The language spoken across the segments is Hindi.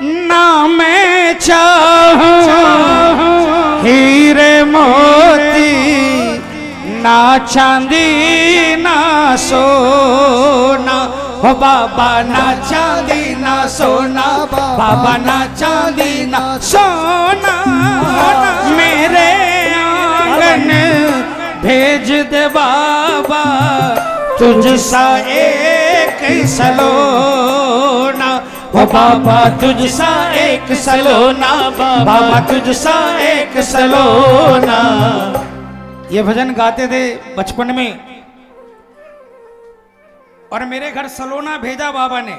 ना मैं चाहूं हीरे मोती, ना चांदी ना सोना, हो बाबा ना चांदी ना सोना, बाबा ना चांदी ना सोना। मेरे आंगन भेज दे बाबा तुझसा एक सलोना, हो बाबा तुझसा एक सलोना, बाबा तुझसा एक सलोना। ये भजन गाते थे बचपन में, और मेरे घर सलोना भेजा बाबा ने,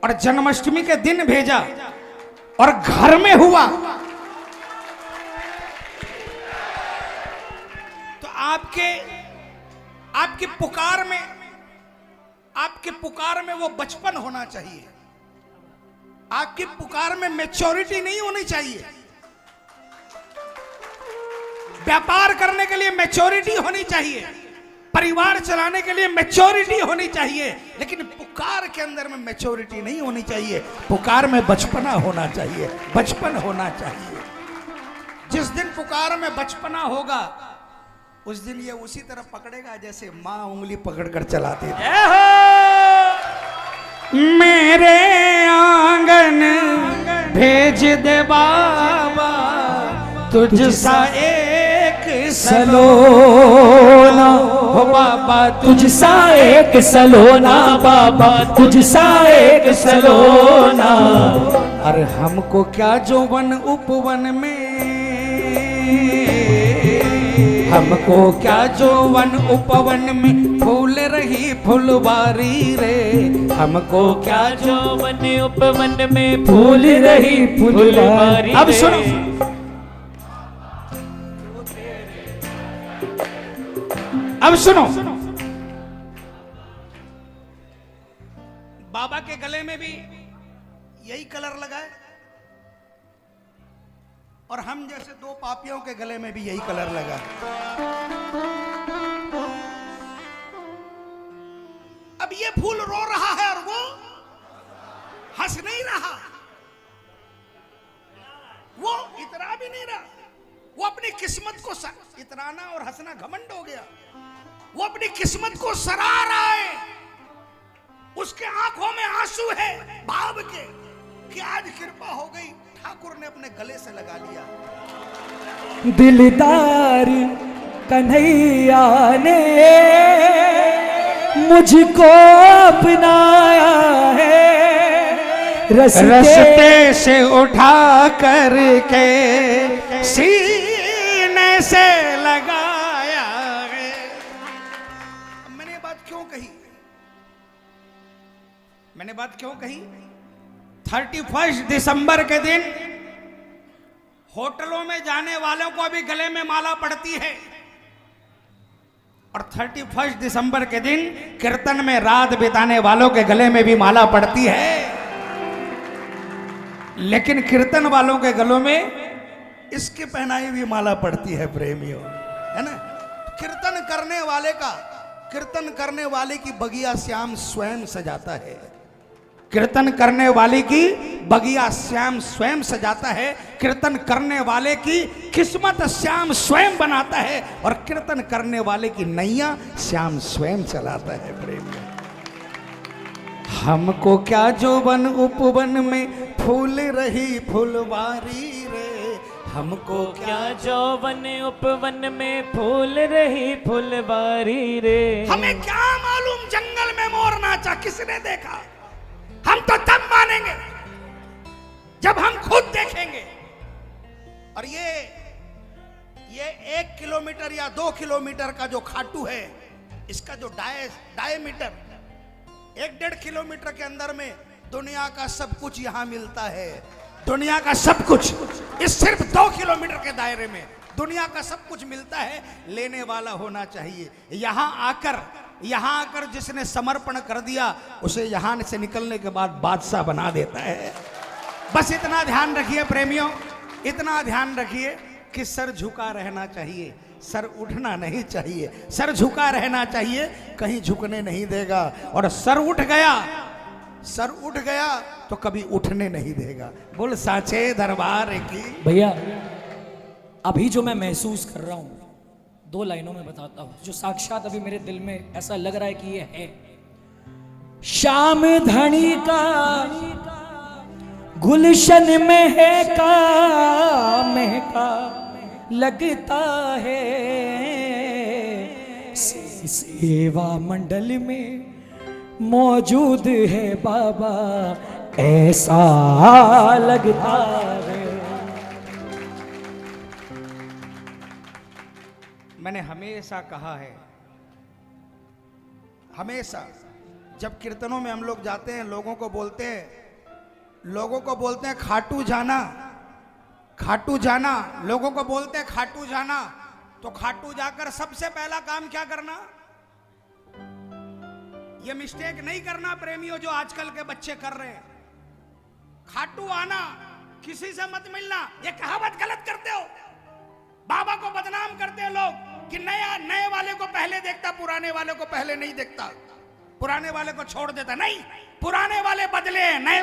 और जन्माष्टमी के दिन भेजा, और घर में हुआ। तो आपकी पुकार में वो बचपन होना चाहिए। आपकी पुकार में मैच्योरिटी नहीं होनी चाहिए। व्यापार करने के लिए मैच्योरिटी होनी चाहिए, परिवार चलाने के लिए मैच्योरिटी होनी चाहिए, लेकिन पुकार के अंदर में मैच्योरिटी नहीं होनी चाहिए। पुकार में बचपना होना चाहिए, बचपन होना चाहिए। जिस दिन पुकार में बचपना होगा उस दिन ये उसी तरह पकड़ेगा जैसे माँ उंगली पकड़कर चलाती थी। मेरे आंगन भेज दे बाबा तुझसा एक सलोना, हो बाबा तुझसा एक सलोना, बाबा तुझसा एक सलोना। अरे हमको क्या जौवन उपवन में, हमको क्या जौवन उपवन में फूल रही फुलवारी रे, हमको क्या जौवन उपवन में फूल रही फुलवारी। अब सुनो, अब सुनो, बाबा के गले में भी यही कलर लगा है, और हम जैसे दो पापियों के गले में भी यही कलर लगा है। अब ये फूल रो रहा है और वो हंस नहीं रहा, वो इतरा भी नहीं रहा। वो अपनी किस्मत को इतराना और हंसना घमंड हो गया। वो अपनी किस्मत को सरा रहा है। उसके आंखों में आंसू है भाव के कि आज कृपा हो गई, ठाकुर ने अपने गले से लगा लिया। दिलदार कन्हैया ने मुझको अपनाया है, रस्ते से उठा करके सीने से लगाया है। मैंने ये बात क्यों कही? 31 दिसंबर के दिन होटलों में जाने वालों को अभी गले में माला पड़ती है, और 31 दिसंबर के दिन कीर्तन में रात बिताने वालों के गले में भी माला पड़ती है। लेकिन कीर्तन वालों के गलों में इसके पहनाई हुई माला पड़ती है प्रेमियों, है ना। कीर्तन करने वाले की बगिया श्याम स्वयं सजाता है। कीर्तन करने वाले की बगिया श्याम स्वयं सजाता है। कीर्तन करने वाले की किस्मत श्याम स्वयं बनाता है, और कीर्तन करने वाले की नैया श्याम स्वयं चलाता है प्रेमियों। हमको क्या जौवन उपवन में फूल रही फुलवारी रे, हमको क्या जौवन उपवन में फूल रही फुलवारी रे। हमें क्या मालूम जंगल में मोर नाचा किसने देखा? हम तो तब मानेंगे जब हम खुद देखेंगे। और ये 1 किलोमीटर या 2 किलोमीटर का जो खाटू है, इसका जो डायमीटर 1-1.5 किलोमीटर के अंदर में दुनिया का सब कुछ यहां मिलता है। दुनिया का सब कुछ इस सिर्फ 2 किलोमीटर के दायरे में दुनिया का सब कुछ मिलता है। लेने वाला होना चाहिए। यहां आकर जिसने समर्पण कर दिया उसे यहां से निकलने के बाद बादशाह बना देता है। बस इतना ध्यान रखिए प्रेमियों, इतना ध्यान रखिए कि सर झुका रहना चाहिए, सर उठना नहीं चाहिए। सर झुका रहना चाहिए, कहीं झुकने नहीं देगा। और सर उठ गया तो कभी उठने नहीं देगा। बोल साचे दरबार की। भैया अभी जो मैं महसूस कर रहा हूं 2 लाइनों में बताता हूं, जो साक्षात अभी मेरे दिल में ऐसा लग रहा है कि ये है। शाम धनी का गुलशन महका महका लगता है, सेवा मंडल में मौजूद है बाबा ऐसा लगता है। मैंने हमेशा कहा है, हमेशा जब कीर्तनों में हम लोग जाते हैं, लोगों को बोलते हैं खाटू जाना, खाटू जाना, लोगों को बोलते हैं खाटू जाना। तो खाटू जाकर सबसे पहला काम क्या करना? ये मिस्टेक नहीं करना प्रेमियों जो आजकल के बच्चे कर रहे हैं। खाटू आना, किसी से मत मिलना, ये कहावत गलत करते हो। बाबा को बदनाम करते हैं लोग कि नए वाले को पहले देखता, पुराने वाले को पहले नहीं देखता, पुराने वाले को छोड़ देता। नहीं, पुराने वाले बदले हैं, नए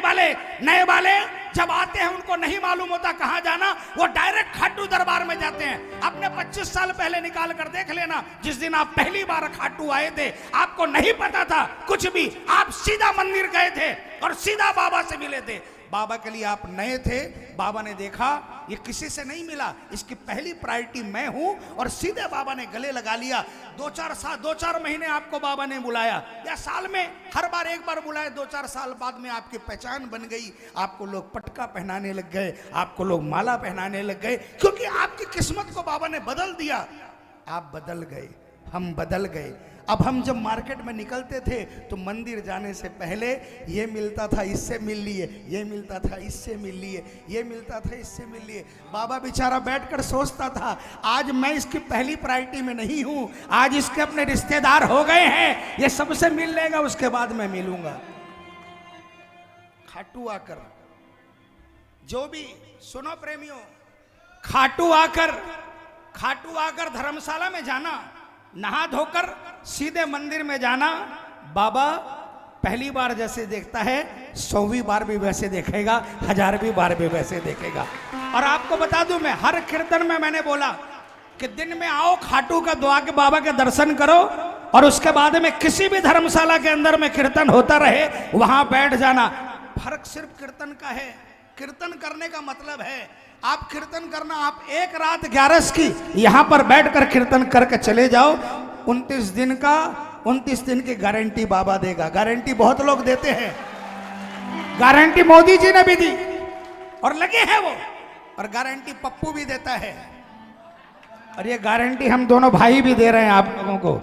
वाले जब आते हैं उनको नहीं मालूम होता कहां जाना, वो डायरेक्ट खाटू दरबार में जाते हैं। अपने 25 साल पहले निकाल कर देख लेना, जिस दिन आप पहली बार खाटू आए थे, आपको नहीं पता था कुछ भी, आप सीधा मंदिर गए थे और सीधा बाबा से मिले थे। बाबा के लिए आप नए थे, बाबा ने देखा ये किसी से नहीं मिला, इसकी पहली प्रायोरिटी मैं हूं, और सीधे बाबा ने गले लगा लिया। 2-4 महीने आपको बाबा ने बुलाया, या साल में हर बार एक बार बुलाया, 2-4 साल बाद में आपकी पहचान बन गई। आपको लोग पटका पहनाने लग गए, आपको लोग माला पहनाने लग गए, क्योंकि आपकी किस्मत को बाबा ने बदल दिया। आप बदल गए, हम बदल गए। अब हम जब मार्केट में निकलते थे तो मंदिर जाने से पहले ये मिलता था, इससे मिल लिए, ये मिलता था, इससे मिल लिए, ये मिलता था, इससे मिल लिए। बाबा बेचारा बैठकर सोचता था आज मैं इसकी पहली प्रायोरिटी में नहीं हूं, आज इसके अपने रिश्तेदार हो गए हैं, ये सबसे मिल लेगा, उसके बाद मैं मिलूंगा। खाटू आकर, जो भी सुनो प्रेमियों, खाटू आकर धर्मशाला में जाना, नहा धोकर सीधे मंदिर में जाना। बाबा पहली बार जैसे देखता है 100वीं बार भी वैसे देखेगा, 1000वीं बार भी वैसे देखेगा। और आपको बता दूं, मैं हर कीर्तन में मैंने बोला कि दिन में आओ, खाटू का दुआ के बाबा के दर्शन करो, और उसके बाद में किसी भी धर्मशाला के अंदर में कीर्तन होता रहे वहां बैठ जाना। फर्क सिर्फ कीर्तन का है। कीर्तन करने का मतलब है आप कीर्तन करना, आप एक रात 11 की यहां पर बैठकर कीर्तन करके चले जाओ, 29 दिन की गारंटी बाबा देगा। गारंटी बहुत लोग देते हैं, गारंटी मोदी जी ने भी दी और लगे हैं वो, और गारंटी पप्पू भी देता है, और ये गारंटी हम दोनों भाई भी दे रहे हैं आप लोगों को।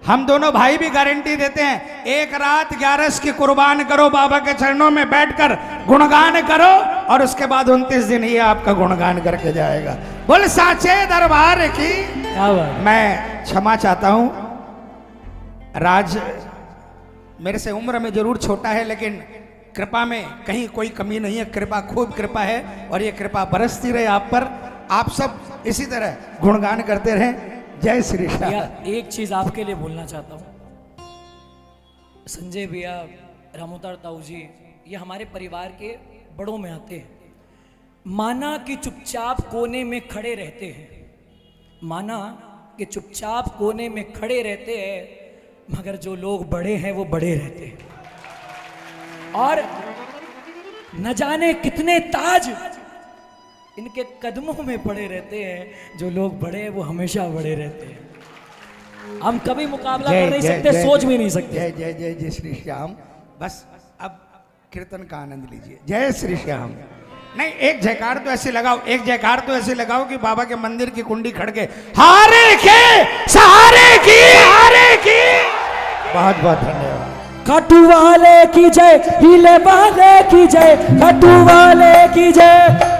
हम दोनों भाई भी गारंटी देते हैं, एक रात 11 की कुर्बान करो, बाबा के चरणों में बैठकर गुणगान करो, और उसके बाद 29 दिन ये आपका गुणगान करके जाएगा। बोल साचे दरबार की। मैं क्षमा चाहता हूं, राज मेरे से उम्र में जरूर छोटा है, लेकिन कृपा में कहीं कोई कमी नहीं है। कृपा, खूब कृपा है, और ये कृपा बरसती रहे आप पर। आप सब इसी तरह गुणगान करते रहें। जय श्री श्याम। एक चीज आपके लिए बोलना चाहता हूं, संजय भैया, रामोतार ताऊ जी, ये हमारे परिवार के बड़ों में आते हैं। माना कि चुपचाप कोने में खड़े रहते हैं, माना कि चुपचाप कोने में खड़े रहते हैं, मगर जो लोग बड़े हैं वो बड़े रहते हैं, और न जाने कितने ताज इनके कदमों में पड़े रहते हैं। जो लोग बड़े हैं वो हमेशा बड़े रहते हैं। हम कभी मुकाबला कर नहीं सकते, सोच भी नहीं सकते। जय जय जय जय श्री श्याम। बस अब कीर्तन का आनंद लीजिए। जय श्री श्याम। नहीं, एक जयकार तो ऐसे लगाओ, एक जयकार तो ऐसे लगाओ कि बाबा के मंदिर की कुंडी खड़के, हारे के सहारे की, हारे की। बहुत बहुत धन्यवाद। खाटू वाले की जय, हीले वाले की जय, खाटू वाले की जय।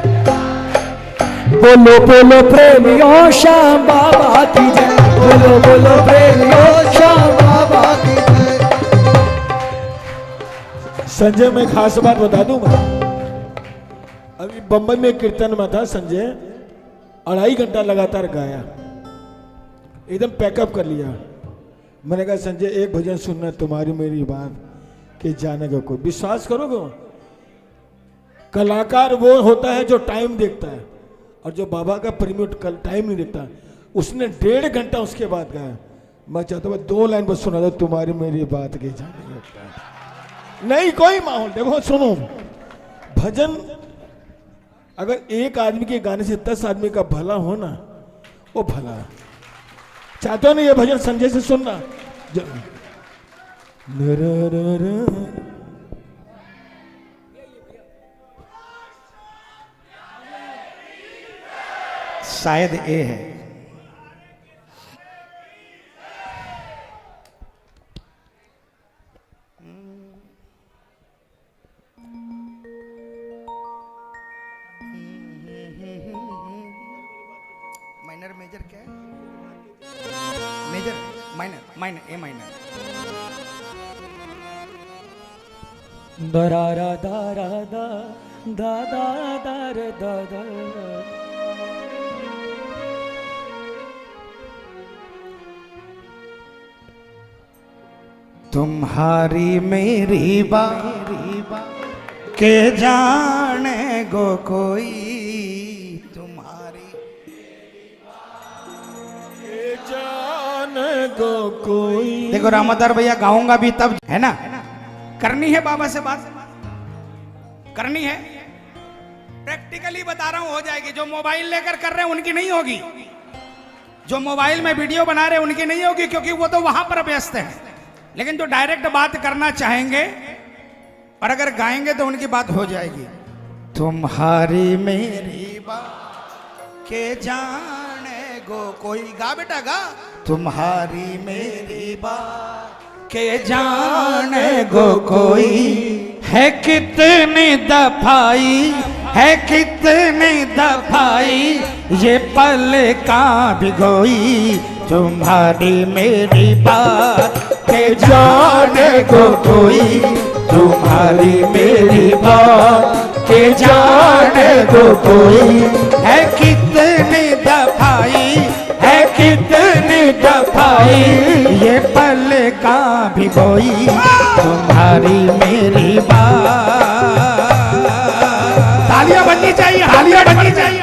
बोलो बोलो प्रेमियों श्याम बाबा की जय, बोलो बोलो प्रेमियों श्याम बाबा की जय। संजय, मैं खास बात बता दूं, मैं अभी बम्बई में कीर्तन में था। संजय 2.5 घंटा लगातार गाया, एकदम पैकअप कर लिया। मैंने कहा संजय एक भजन सुनना, तुम्हारी मेरी बात कि जाने का कोई। विश्वास करोगे कलाकार वो होता है जो टाइम देखता है, और जो बाबा का प्रीमियड कल टाइम नहीं देखता। उसने 1.5 घंटा उसके बाद गाया। मैं चाहता हूँ 2 लाइन बस सुना दो, तुम्हारी मेरी बात के जाने लगता है। नहीं कोई माहौल, देखो सुनो, भजन अगर एक आदमी के गाने से 10 आदमी का भला हो ना, वो भला है। चाहते हो ना ये भजन संजय से सुनना? शायद ए है। माइनर मेजर क्या है? Major minor, minor a minor. दरारा दारा दा दा दा दार दा दा। तुम्हारी मेरी बात के जाने गो कोई, तुम्हारी जाने गो कोई। देखो रामादार भैया, गाऊंगा भी तब है ना, करनी है बाबा से बात, करनी है। प्रैक्टिकली बता रहा हूं, हो जाएगी। जो मोबाइल लेकर कर रहे हैं उनकी नहीं होगी, जो मोबाइल में वीडियो बना रहे हैं उनकी नहीं होगी, क्योंकि वो तो वहां पर व्यस्त है। लेकिन जो डायरेक्ट बात करना चाहेंगे और अगर गाएंगे तो उनकी बात हो जाएगी। तुम्हारी मेरी बात के जाने गो कोई, गा बेटा गा। तुम्हारी मेरी बात के जाने गो कोई, है कितनी दफाई, है कितनी दफाई ये पल का भिगोई। तुम्हारी मेरी बात के जाने को कोई, तुम्हारी मेरी बात के जाने को कोई, है कितनी दफाई, है कितनी दफाई ये पल का भिगोई। तुम्हारी मेरी बात। तालियां बननी चाहिए, तालियां बननी चाहिए।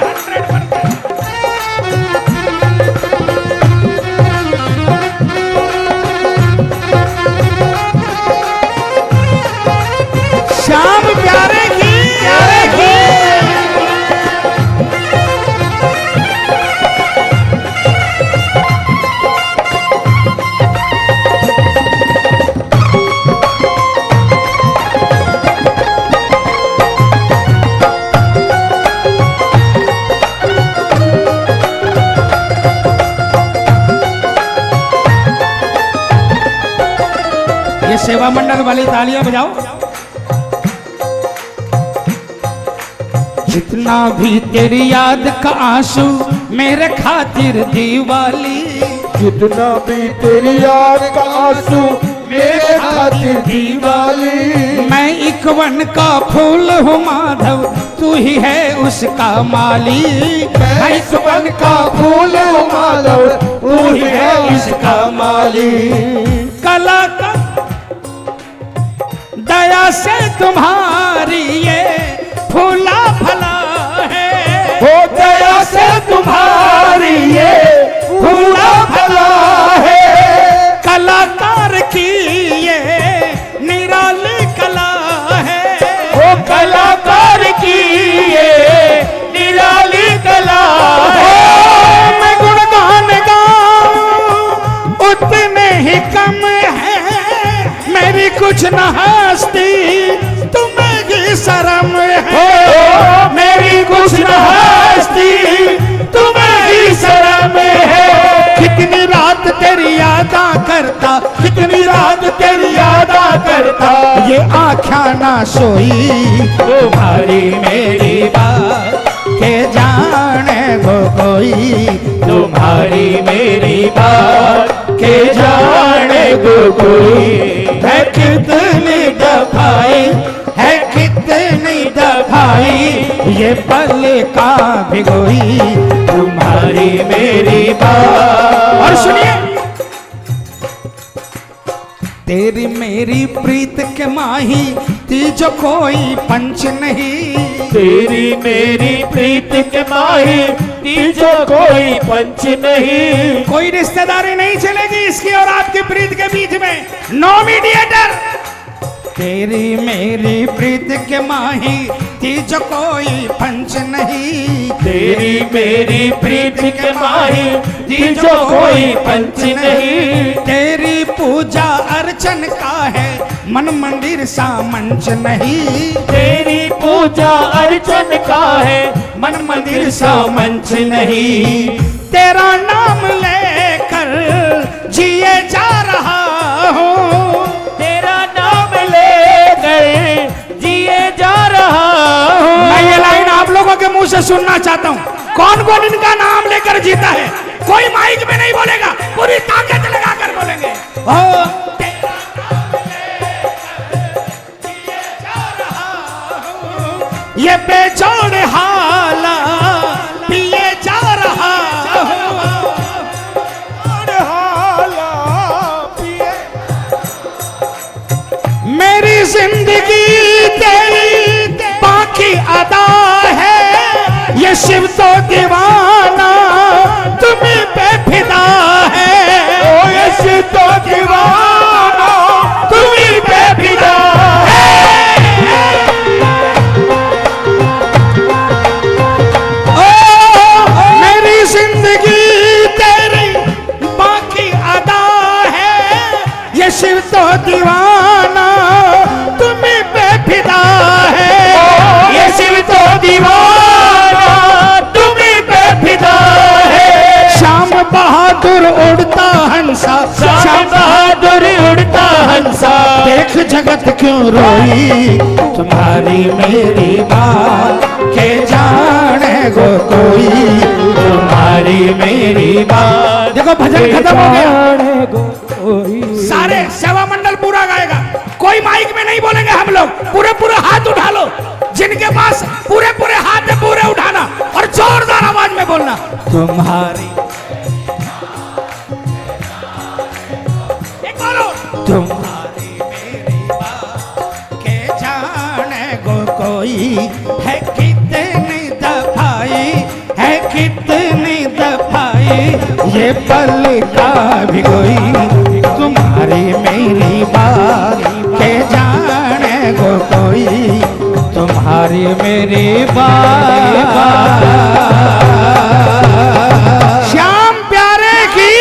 श्याम प्यारे की, प्यारे की। ये सेवा मंडल वाली तालियां बजाओ। जितना भी तेरी याद का आंसू मेरे खातिर दीवाली, जितना भी तेरी याद का आंसू मेरे खातिर दीवाली। मैं एक वन का फूल हूँ माधव, तू ही है उसका माली। मैं इस वन का फूल हूँ माधव, तू ही है इसका माली। कला का दया से तुम्हारी ये फूला फला है, हो दया से तुम्हारी ये फूला फला है। कलाकार की ये निराली कला है, वो कलाकार की ये निराली कला है। मैं गुणगान गाऊं उतने ही कम है, मेरी कुछ न हस्ती तुम्हें की शर्म है। मेरी कुछ न हस्ती तुम्हें ही शर्म है। कितनी रात तेरी यादा करता, कितनी रात तेरी यादा करता ये आँखा ना सोई। तुम्हारी मेरी बात के जाने वो कोई, तुम्हारी मेरी बात के जाने वो कोई, है कितनी दफाई, है कितनी दफाई ये पल का भिगोई। तुम्हारी मेरी बात। और सुनिए, तेरी मेरी प्रीत के माही तीजो कोई पंच नहीं। तेरी मेरी प्रीत के माही तीजो कोई पंच नहीं। कोई रिश्तेदारी नहीं चलेगी इसकी और आपकी प्रीत के बीच में, नो मीडिएटर। तेरी मेरी प्रीत के माही तीजो कोई पंच नहीं। तेरी मेरी प्रीत के माही तीजो कोई पंच नहीं। तेरी पूजा अर्चन का है मन मंदिर सा मंच नहीं। तेरी पूजा अर्चन का है मन मंदिर सा मंच नहीं। तेरा नाम लेकर जिए जा रहा हूँ। तेरा नाम लेकर जिए जा रहा हूँ। मैं ये लाइन आप लोगों के मुंह से सुनना चाहता हूँ। कौन कौन इनका नाम लेकर जीता है? कोई माइक में नहीं बोलेगा, पूरी ताकत लगाकर बोलेंगे। तेरा नाम लेकर जिए जा रहा हूँ। ये बेजोड़ हाला पिए जा रहा हूँ। हाला पिए। मेरी जिंदगी तेरी बाकी अदा है। ये शिव तो दीवाना तुम्हीं पे फिदा है। ओ ये शिव तो दीवाना तुम्हीं पे फिदा है। ओ मेरी जिंदगी तेरी बाकी अदा है। ये शिव तो दीवाना तुम्हीं पे फिदा है। ये शिव तो दीवाना तुम्हीं पे फिदा है। श्याम बहादुर उड़ता हंसा, श्याम बहादुर उड़ता हंसा। देख जगत क्यों रोई तुम्हारी मेरी बात के जाने को कोई। तुम्हारी मेरी बात देखो भजन खत्म हो गया, जाने को कोई। सारे सेवा मंडल पूरा गाएगा। कोई माइक में नहीं बोलेंगे हम लोग, पूरे पूरे हाथ उठा लो। जिनके पास पूरे पूरे हाथ है पूरे उठाना और जोरदार आवाज में बोलना। तुम्हारी एक बोलो। तुम्हारी मेरी बात के जाने को कोई है। कितनी दफाई है कितनी दफाई ये पल का भी कोई। तुम्हारी मेरी बात के जाने को कोई। तुम्हारी मेरी बात। श्याम प्यारे की।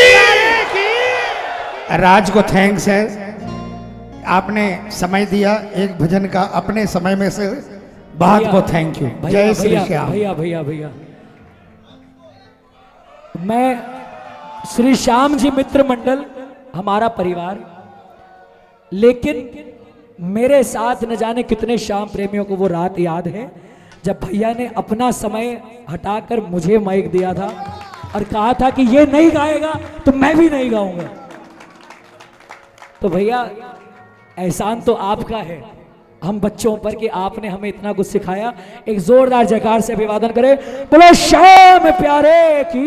राज को थैंक्स है, आपने समय दिया एक भजन का अपने समय में से। बहुत बहुत थैंक यू। जय श्री श्याम। भैया भैया भैया, मैं श्री श्याम जी मित्र मंडल हमारा परिवार, लेकिन मेरे साथ न जाने कितने श्याम प्रेमियों को वो रात याद है जब भैया ने अपना समय हटाकर मुझे माइक दिया था और कहा था कि ये नहीं गाएगा तो मैं भी नहीं गाऊंगा। तो भैया एहसान तो आपका है हम बच्चों पर कि आपने हमें इतना कुछ सिखाया। एक जोरदार जयकार से अभिवादन करें। बोलो श्याम प्यारे की।